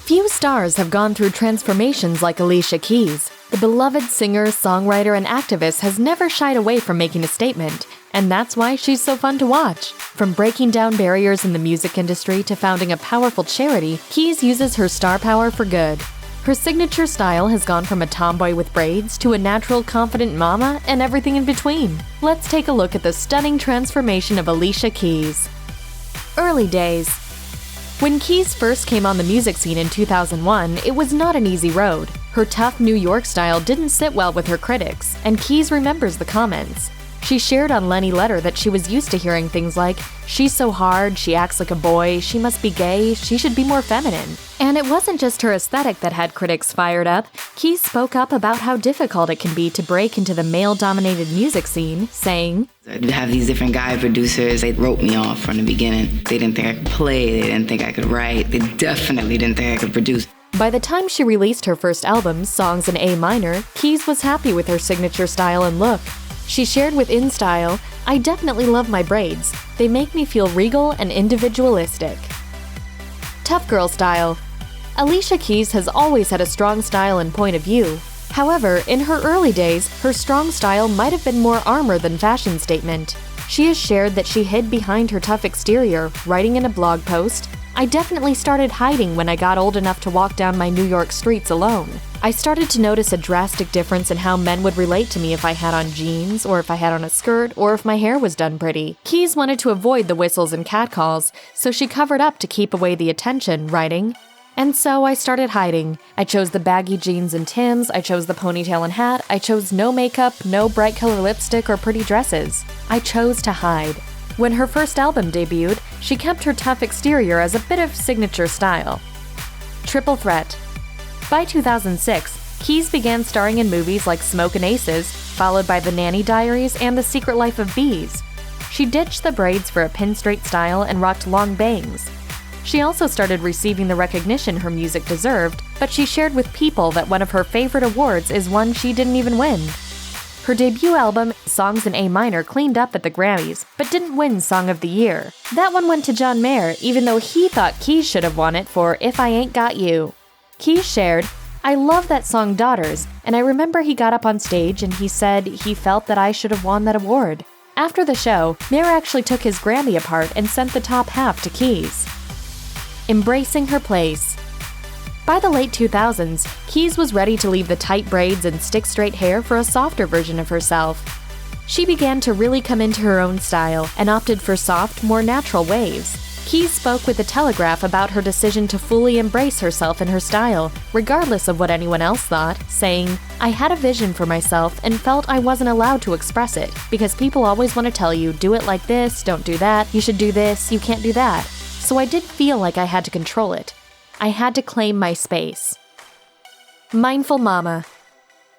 Few stars have gone through transformations like Alicia Keys. The beloved singer, songwriter, and activist has never shied away from making a statement, and that's why she's so fun to watch. From breaking down barriers in the music industry to founding a powerful charity, Keys uses her star power for good. Her signature style has gone from a tomboy with braids to a natural, confident mama and everything in between. Let's take a look at the stunning transformation of Alicia Keys. Early days. When Keys first came on the music scene in 2001, it was not an easy road. Her tough New York style didn't sit well with her critics, and Keys remembers the comments. She shared on Lenny Letter that she was used to hearing things like, "She's so hard, she acts like a boy, she must be gay, she should be more feminine." And it wasn't just her aesthetic that had critics fired up. Keys spoke up about how difficult it can be to break into the male-dominated music scene, saying, "I have these different guy producers. They wrote me off from the beginning. They didn't think I could play, they didn't think I could write, they definitely didn't think I could produce." By the time she released her first album, Songs in A Minor, Keys was happy with her signature style and look. She shared with InStyle, "I definitely love my braids. They make me feel regal and individualistic." Tough girl style. Alicia Keys has always had a strong style and point of view. However, in her early days, her strong style might have been more armor than fashion statement. She has shared that she hid behind her tough exterior, writing in a blog post, "I definitely started hiding when I got old enough to walk down my New York streets alone. I started to notice a drastic difference in how men would relate to me if I had on jeans, or if I had on a skirt, or if my hair was done pretty." Keys wanted to avoid the whistles and catcalls, so she covered up to keep away the attention, writing, "And so I started hiding. I chose the baggy jeans and Timbs, I chose the ponytail and hat, I chose no makeup, no bright color lipstick or pretty dresses. I chose to hide." When her first album debuted, she kept her tough exterior as a bit of signature style. Triple threat. By 2006, Keys began starring in movies like Smoke and Aces, followed by The Nanny Diaries and The Secret Life of Bees. She ditched the braids for a pin-straight style and rocked long bangs. She also started receiving the recognition her music deserved, but she shared with People that one of her favorite awards is one she didn't even win. Her debut album, Songs in A Minor, cleaned up at the Grammys, but didn't win Song of the Year. That one went to John Mayer, even though he thought Keys should have won it for If I Ain't Got You. Keys shared, "I love that song Daughters, and I remember he got up on stage and he said he felt that I should have won that award." After the show, Mayer actually took his Grammy apart and sent the top half to Keys. Embracing her place. By the late 2000s, Keys was ready to leave the tight braids and stick-straight hair for a softer version of herself. She began to really come into her own style and opted for soft, more natural waves. Keys spoke with The Telegraph about her decision to fully embrace herself and her style, regardless of what anyone else thought, saying, "I had a vision for myself and felt I wasn't allowed to express it, because people always want to tell you, do it like this, don't do that, you should do this, you can't do that. So I did feel like I had to control it. I had to claim my space." Mindful Mama.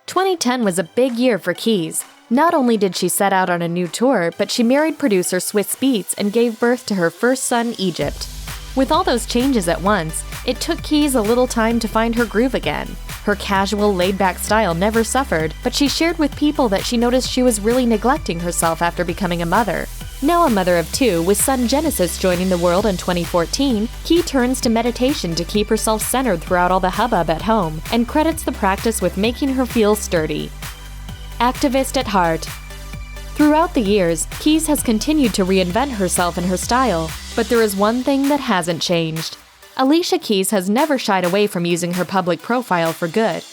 2010 was a big year for Keys. Not only did she set out on a new tour, but she married producer Swiss Beats and gave birth to her first son, Egypt. With all those changes at once, it took Keys a little time to find her groove again. Her casual, laid-back style never suffered, but she shared with People that she noticed she was really neglecting herself after becoming a mother. Now a mother of two, with son Genesis joining the world in 2014, Key turns to meditation to keep herself centered throughout all the hubbub at home, and credits the practice with making her feel sturdy. Activist at heart. Throughout the years, Keys has continued to reinvent herself and her style, but there is one thing that hasn't changed. Alicia Keys has never shied away from using her public profile for good.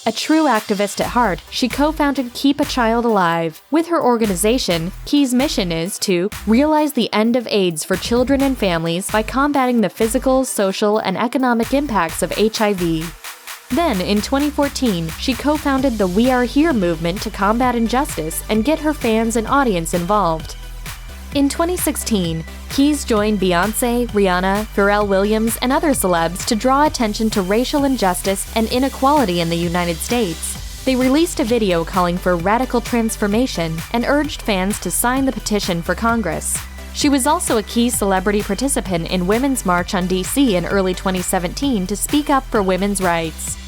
A true activist at heart, she co-founded Keep a Child Alive. With her organization, Keys' mission is to realize the end of AIDS for children and families by combating the physical, social, and economic impacts of HIV. Then, in 2014, she co-founded the We Are Here movement to combat injustice and get her fans and audience involved. In 2016, Keys joined Beyoncé, Rihanna, Pharrell Williams, and other celebs to draw attention to racial injustice and inequality in the United States. They released a video calling for radical transformation and urged fans to sign the petition for Congress. She was also a key celebrity participant in Women's March on DC in early 2017 to speak up for women's rights.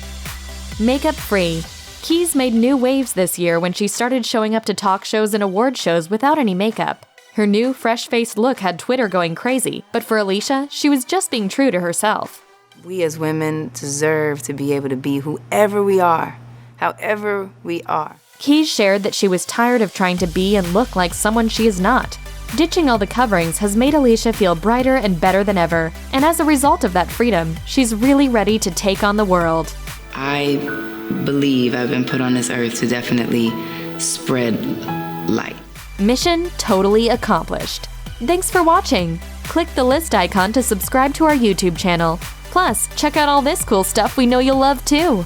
Makeup free. Keys made new waves this year when she started showing up to talk shows and award shows without any makeup. Her new, fresh-faced look had Twitter going crazy, but for Alicia, she was just being true to herself. We as women deserve to be able to be whoever we are, however we are. Keys shared that she was tired of trying to be and look like someone she is not. Ditching all the coverings has made Alicia feel brighter and better than ever, and as a result of that freedom, she's really ready to take on the world. I believe I've been put on this earth to definitely spread light. Mission totally accomplished. Thanks for watching. Click the list icon to subscribe to our YouTube channel. Plus, check out all this cool stuff we know you'll love too.